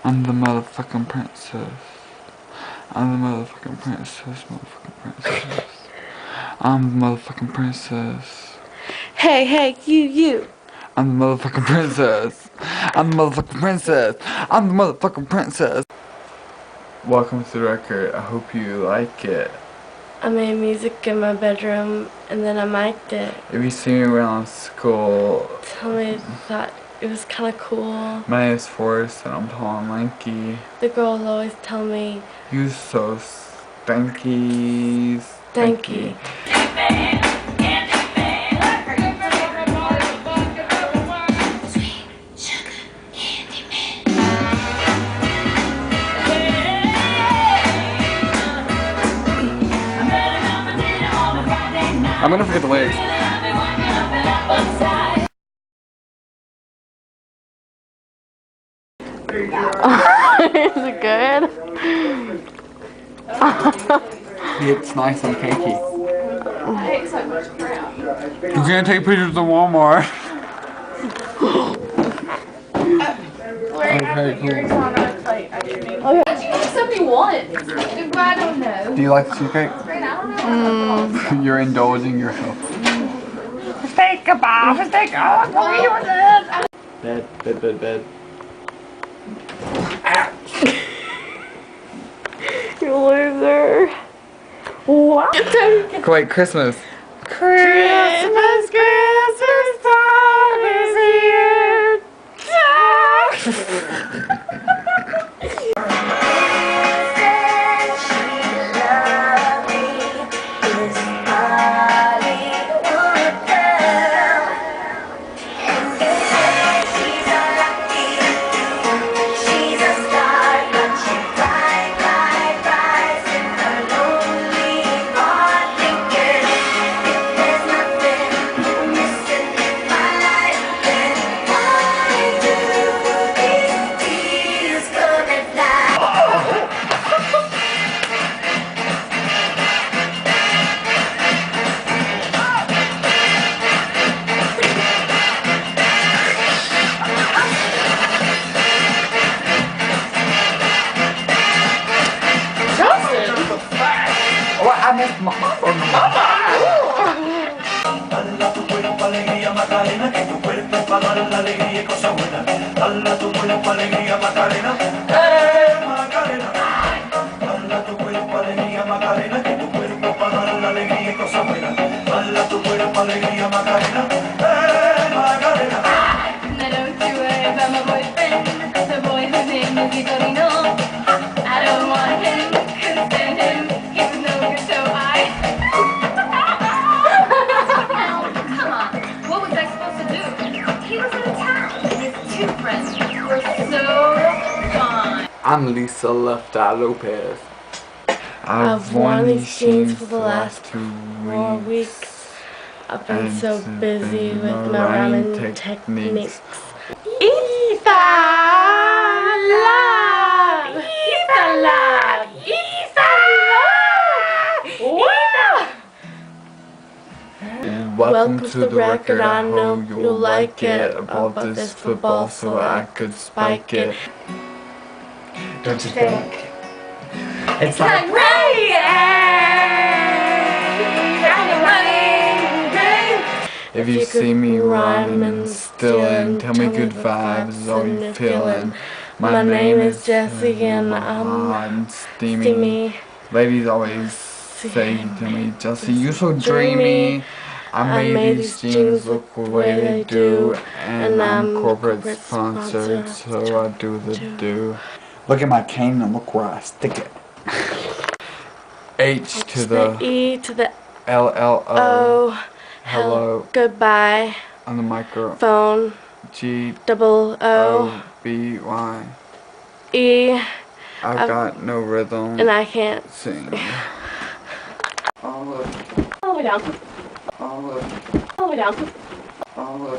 I'm the motherfucking princess. I'm the motherfucking princess, I'm the motherfucking princess. Hey, you. I'm the motherfucking princess. I'm the motherfucking princess. I'm the motherfucking princess. Welcome to the record. I hope you like it. I made music in my bedroom and then I mic'd it. If you see me around school, Tell me that it was kind of cool. my name is Forrest and I'm tall and lanky. The girls always tell me, You so stanky. stanky. I'm gonna forget the lyrics. Is it good? It's nice and cakey. You can't take pictures of Walmart. Okay, cool. Something you want. I don't know. Do you like the cheesecake? You're indulging yourself. Bed. You loser. What? Wait, Christmas. Christmas time is here. I missed my Dala tu cuerpo alegría Macarena, que tu cuerpo es para dar la alegría y cosas buenas. Dala tu cuerpo alegría Macarena, Macarena. Dala tu cuerpo alegría Macarena, que tu cuerpo es para dar la alegría y cosas buenas. Dala tu cuerpo alegría Macarena, Macarena. Now don't you worry about my boyfriend, the boy whose name is Vitorino. I don't want him, couldn't stand him, he was no good, so I... Come on, what was I supposed to do? He was in town, and his two friends were so fun. I'm Lisa Left Eye Lopez. I've worn these jeans for the last 4 weeks. I've been so busy with my rhyming techniques. Ethan love! Ethan love! Ethan love! Ethan! Welcome to the record. I know hope you'll like it. I bought this football so I could spike it. Don't you think? It's like if you see me rhyming and stealing, tell me good vibes is all you feeling. My name is Jessie and I'm hot and steamy. Ladies always say to me, Jessie, you so dreamy. I made these jeans look the way they do, and I'm corporate sponsored, so I do the do. Look at my cane and look where I stick it. H to the E to the LLO. O. Hello. Goodbye. On the microphone. Phone. G Double O. B Y. E. I've got no rhythm. And I can't sing. All the way down. All All the way down. All